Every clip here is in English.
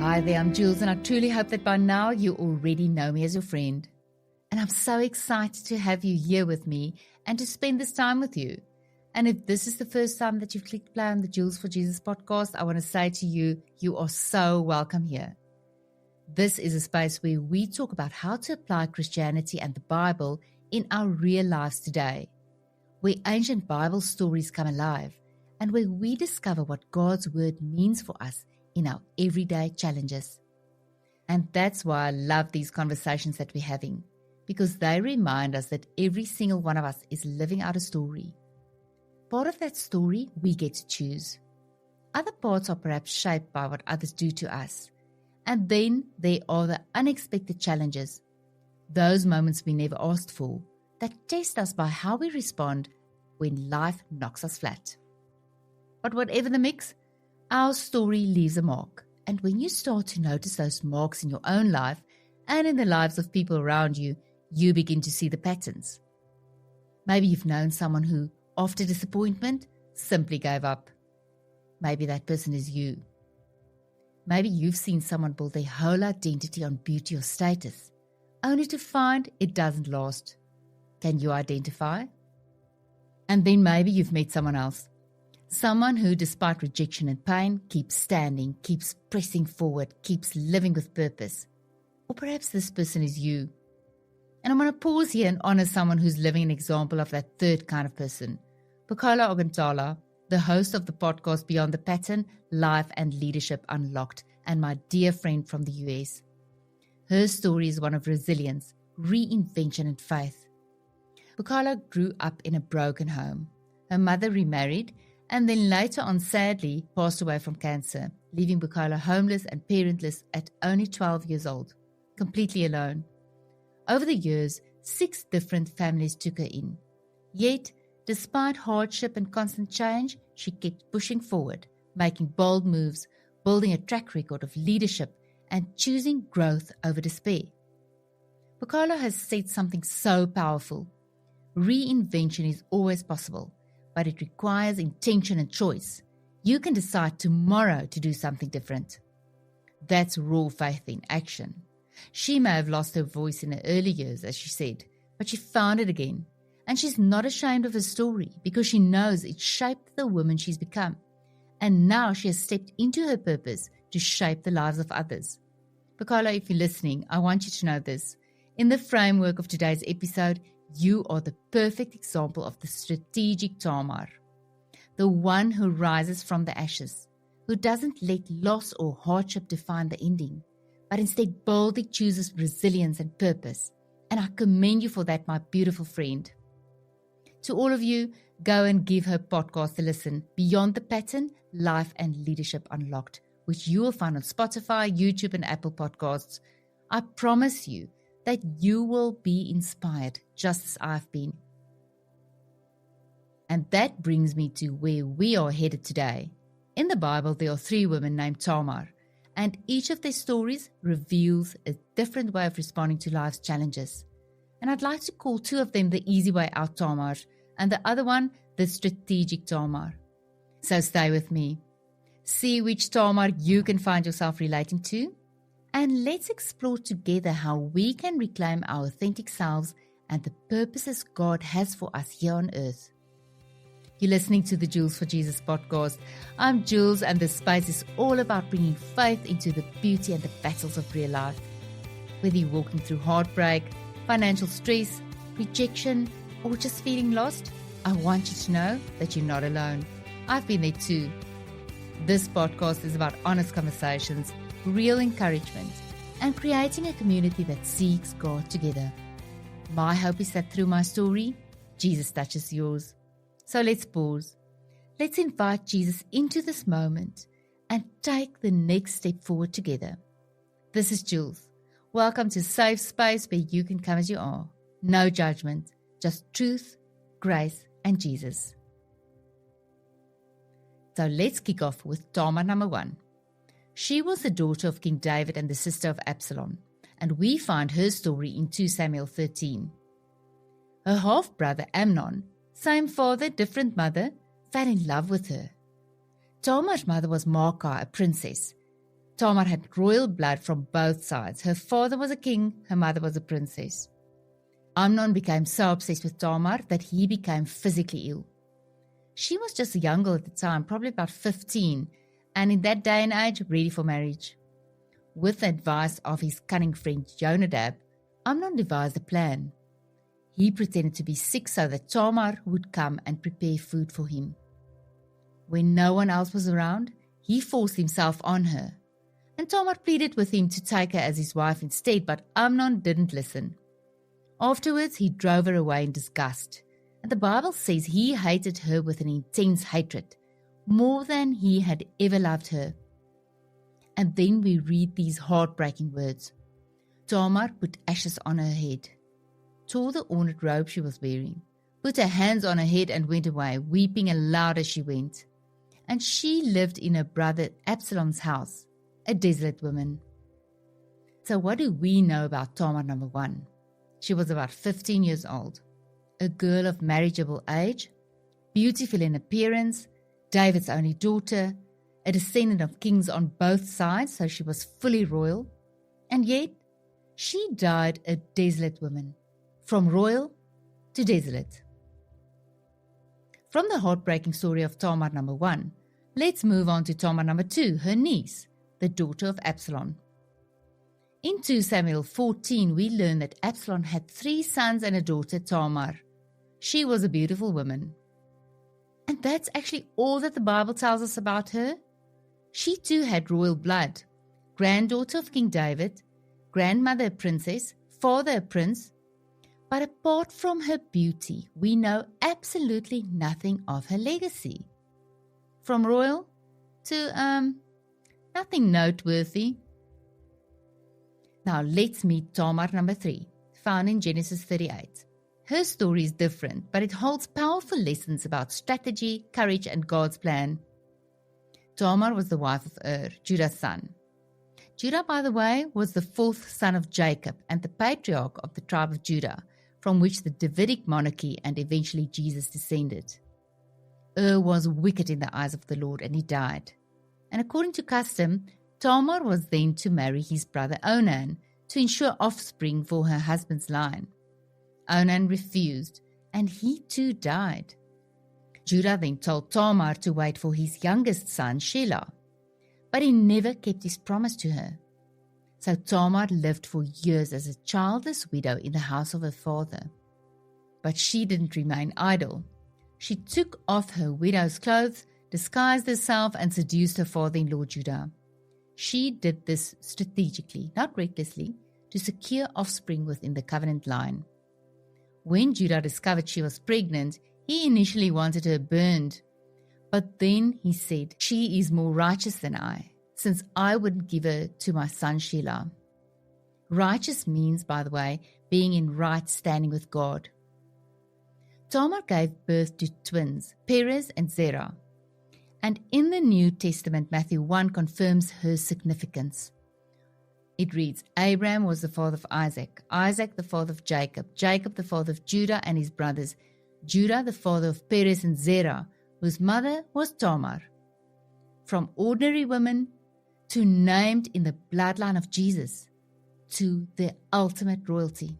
Hi there, I'm Jules, and I truly hope that by now you already know me as your friend. And I'm so excited to have you here with me and to spend this time with you. And if this is the first time that you've clicked play on the Jules for Jesus podcast, I want to say to you, you are so welcome here. This is a space where we talk about how to apply Christianity and the Bible in our real lives today, where ancient Bible stories come alive, and where we discover what God's word means for us in our everyday challenges. And that's why I love these conversations that we're having, because they remind us that every single one of us is living out a story. Part of that story we get to choose. Other parts are perhaps shaped by what others do to us. And then there are the unexpected challenges, those moments we never asked for, that test us by how we respond when life knocks us flat. But whatever the mix, our story leaves a mark. And when you start to notice those marks in your own life and in the lives of people around you, you begin to see the patterns. Maybe you've known someone who, after disappointment, simply gave up. Maybe that person is you. Maybe you've seen someone build their whole identity on beauty or status, only to find it doesn't last. Can you identify? And then maybe you've met someone else. Someone who, despite rejection and pain, keeps standing, keeps pressing forward, keeps living with purpose. Or perhaps this person is you. And I'm going to pause here and honor someone who's living an example of that third kind of person. Bukola Ogantala, the host of the podcast Beyond the Pattern, Life and Leadership Unlocked, and my dear friend from the US. Her story is one of resilience, reinvention, and faith. Bukola grew up in a broken home. Her mother remarried and then later on sadly passed away from cancer, leaving Bukola homeless and parentless at only 12 years old, completely alone. Over the years, 6 different families took her in. Yet, despite hardship and constant change, she kept pushing forward, making bold moves, building a track record of leadership, and choosing growth over despair. Bukola has said something so powerful. Reinvention is always possible, but it requires intention and choice. You can decide tomorrow to do something different. That's raw faith in action. She may have lost her voice in her early years, as she said, but she found it again. And she's not ashamed of her story because she knows it shaped the woman she's become. And now she has stepped into her purpose to shape the lives of others. Bukola, if you're listening, I want you to know this. In the framework of today's episode, you are the perfect example of the strategic Tamar, the one who rises from the ashes, who doesn't let loss or hardship define the ending, but instead boldly chooses resilience and purpose. And I commend you for that, my beautiful friend. To all of you, go and give her podcast a listen, Beyond the Pattern, Life and Leadership Unlocked, which you will find on Spotify, YouTube, and Apple Podcasts. I promise you that you will be inspired just as I've been. And that brings me to where we are headed today. In the Bible, there are 3 women named Tamar, and each of their stories reveals a different way of responding to life's challenges. And I'd like to call 2 of them the easy way out Tamar, and the other one the strategic Tamar. So stay with me. See which Tamar you can find yourself relating to, and let's explore together how we can reclaim our authentic selves and the purposes God has for us here on earth. You're listening to the Jules for Jesus podcast. I'm Jules, and this space is all about bringing faith into the beauty and the battles of real life. Whether you're walking through heartbreak, financial stress, rejection, or just feeling lost, I want you to know that you're not alone. I've been there too. This podcast is about honest conversations, real encouragement, and creating a community that seeks God together. My hope is that through my story, Jesus touches yours. So let's pause. Let's invite Jesus into this moment and take the next step forward together. This is Jules. Welcome to a safe space where you can come as you are. No judgment, just truth, grace, and Jesus. So let's kick off with Tamar number 1. She was the daughter of King David and the sister of Absalom, and we find her story in 2 Samuel 13. Her half-brother Amnon, same father, different mother, fell in love with her. Tamar's mother was Maacah, a princess. Tamar had royal blood from both sides. Her father was a king, her mother was a princess. Amnon became so obsessed with Tamar that he became physically ill. She was just a young girl at the time, probably about 15, and in that day and age, ready for marriage. With the advice of his cunning friend Jonadab, Amnon devised a plan. He pretended to be sick so that Tamar would come and prepare food for him. When no one else was around, he forced himself on her, and Tamar pleaded with him to take her as his wife instead, but Amnon didn't listen. Afterwards, he drove her away in disgust, and the Bible says he hated her with an intense hatred, more than he had ever loved her. And then we read these heartbreaking words. Tamar put ashes on her head, tore the ornate robe she was wearing, put her hands on her head and went away, weeping aloud as she went. And she lived in her brother Absalom's house, a desolate woman. So what do we know about Tamar number 1? She was about 15 years old, a girl of marriageable age, beautiful in appearance, David's only daughter, a descendant of kings on both sides, so she was fully royal, and yet she died a desolate woman, from royal to desolate. From the heartbreaking story of Tamar number 1, let's move on to Tamar number 2, her niece, the daughter of Absalom. In 2 Samuel 14, we learn that Absalom had 3 sons and a daughter, Tamar. She was a beautiful woman. And that's actually all that the Bible tells us about her. She too had royal blood, granddaughter of King David, grandmother a princess, father a prince. But apart from her beauty, we know absolutely nothing of her legacy. From royal to nothing noteworthy. Now let's meet Tamar number 3, found in Genesis 38. Her story is different, but it holds powerful lessons about strategy, courage, and God's plan. Tamar was the wife of Judah's son. Judah, by the way, was the 4th son of Jacob and the patriarch of the tribe of Judah, from which the Davidic monarchy and eventually Jesus descended. Was wicked in the eyes of the Lord, and he died. And according to custom, Tamar was then to marry his brother Onan to ensure offspring for her husband's line. Onan refused, and he too died. Judah then told Tamar to wait for his youngest son, Shelah, but he never kept his promise to her. So Tamar lived for years as a childless widow in the house of her father. But she didn't remain idle. She took off her widow's clothes, disguised herself, and seduced her father-in-law Judah. She did this strategically, not recklessly, to secure offspring within the covenant line. When Judah discovered she was pregnant, he initially wanted her burned. But then he said, "She is more righteous than I, since I wouldn't give her to my son Shelah." Righteous means, by the way, being in right standing with God. Tamar gave birth to twins, Perez and Zerah. And in the New Testament, Matthew 1 confirms her significance. It reads, Abraham was the father of Isaac, Isaac the father of Jacob, Jacob the father of Judah and his brothers, Judah the father of Perez and Zerah, whose mother was Tamar. From ordinary women to named in the bloodline of Jesus to the ultimate royalty.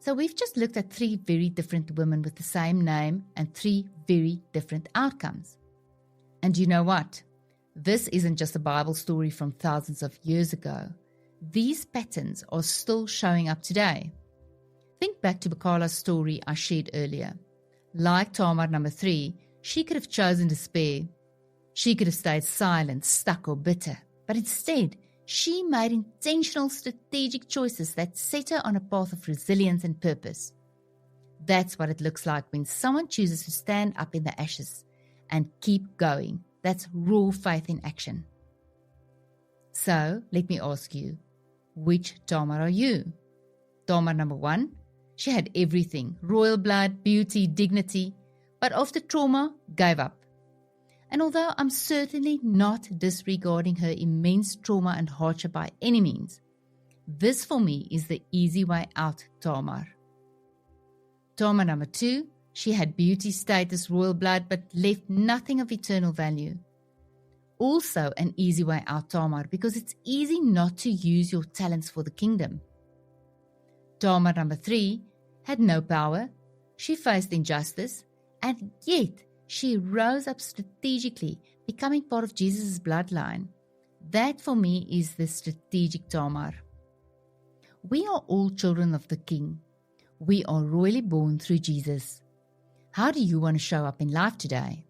So we've just looked at 3 very different women with the same name and 3 very different outcomes. And you know what? This isn't just a Bible story from thousands of years ago. These patterns are still showing up today. Think back to Bakala's story I shared earlier. Like Tamar number 3, she could have chosen despair. She could have stayed silent, stuck or bitter. But instead, she made intentional strategic choices that set her on a path of resilience and purpose. That's what it looks like when someone chooses to stand up in the ashes and keep going. That's raw faith in action. So, let me ask you, which Tamar are you? Tamar number 1, she had everything, royal blood, beauty, dignity, but after trauma, gave up. And although I'm certainly not disregarding her immense trauma and hardship by any means, this for me is the easy way out, Tamar. Tamar number 2, she had beauty, status, royal blood, but left nothing of eternal value. Also an easy way out, Tamar, because it's easy not to use your talents for the kingdom. Tamar number 3 had no power, she faced injustice, and yet she rose up strategically, becoming part of Jesus' bloodline. That for me is the strategic Tamar. We are all children of the King. We are royally born through Jesus. How do you want to show up in life today?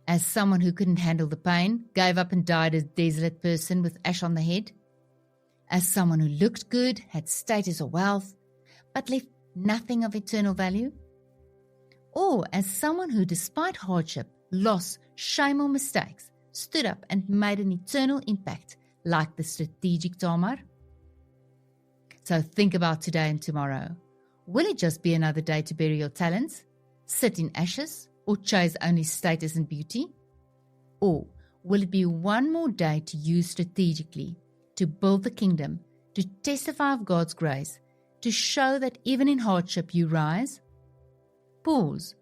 As someone who couldn't handle the pain, gave up and died a desolate person with ash on the head? As someone who looked good, had status or wealth, but left nothing of eternal value? Or as someone who, despite hardship, loss, shame or mistakes, stood up and made an eternal impact like the strategic Tamar? So think about today and tomorrow. Will it just be another day to bury your talents, sit in ashes, or chase only status and beauty? Or will it be one more day to use strategically, to build the kingdom, to testify of God's grace, to show that even in hardship you rise? Pause,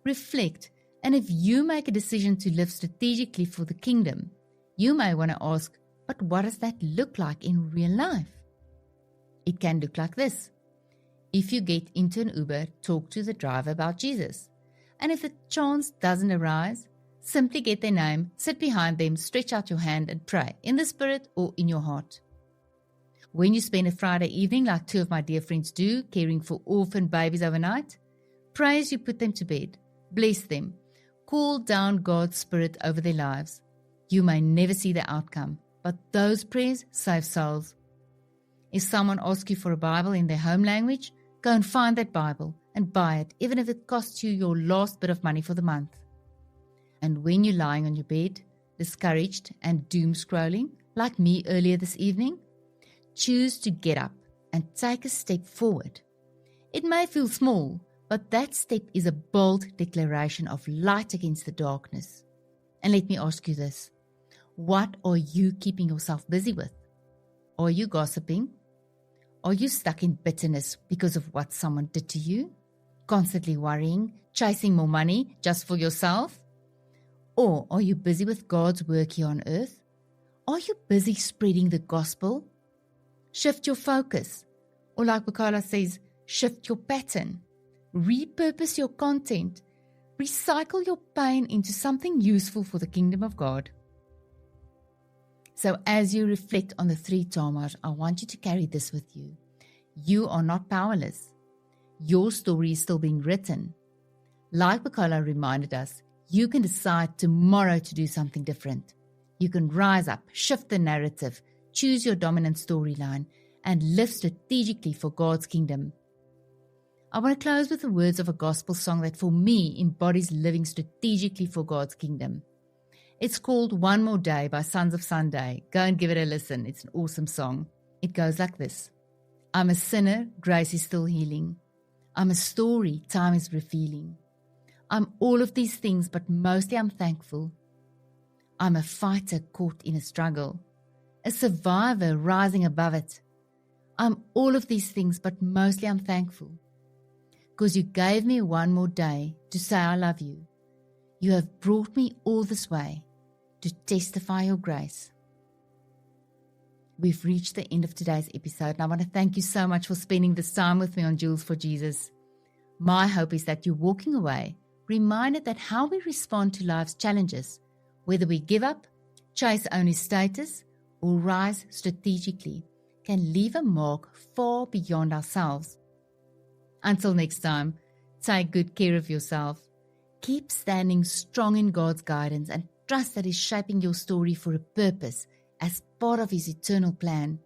reflect, and if you make a decision to live strategically for the kingdom, you may want to ask, but what does that look like in real life? It can look like this. If you get into an Uber, talk to the driver about Jesus. And if the chance doesn't arise, simply get their name, sit behind them, stretch out your hand and pray, in the spirit or in your heart. When you spend a Friday evening, like 2 of my dear friends do, caring for orphan babies overnight, pray as you put them to bed, bless them, call down God's Spirit over their lives. You may never see the outcome, but those prayers save souls. If someone asks you for a Bible in their home language, go and find that Bible and buy it, even if it costs you your last bit of money for the month. And when you're lying on your bed, discouraged and doom scrolling, like me earlier this evening, choose to get up and take a step forward. It may feel small, but that step is a bold declaration of light against the darkness. And let me ask you this. What are you keeping yourself busy with? Are you gossiping? Are you stuck in bitterness because of what someone did to you? Constantly worrying, chasing more money just for yourself? Or are you busy with God's work here on earth? Are you busy spreading the gospel? Shift your focus. Or like Bukola says, shift your pattern. Repurpose your content. Recycle your pain into something useful for the kingdom of God. So as you reflect on the 3 Tamars, I want you to carry this with you. You are not powerless. Your story is still being written. Like Bukola reminded us, you can decide tomorrow to do something different. You can rise up, shift the narrative, choose your dominant storyline, and live strategically for God's kingdom. I want to close with the words of a gospel song that for me embodies living strategically for God's kingdom. It's called One More Day by Sons of Sunday. Go and give it a listen. It's an awesome song. It goes like this. I'm a sinner, grace is still healing. I'm a story, time is revealing. I'm all of these things, but mostly I'm thankful. I'm a fighter caught in a struggle, a survivor rising above it. I'm all of these things, but mostly I'm thankful. Because you gave me one more day to say I love you. You have brought me all this way to testify your grace. We've reached the end of today's episode, and I want to thank you so much for spending this time with me on Jules for Jesus. My hope is that you're walking away reminded that how we respond to life's challenges, whether we give up, chase only status, or rise strategically, can leave a mark far beyond ourselves. Until next time, take good care of yourself. Keep standing strong in God's guidance and trust that He's shaping your story for a purpose as part of His eternal plan.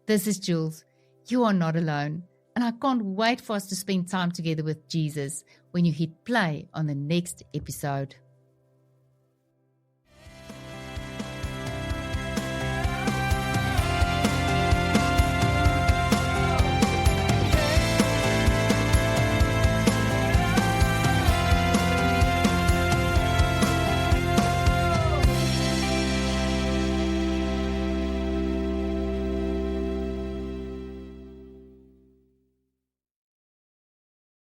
This is Jules. You are not alone, and I can't wait for us to spend time together with Jesus when you hit play on the next episode.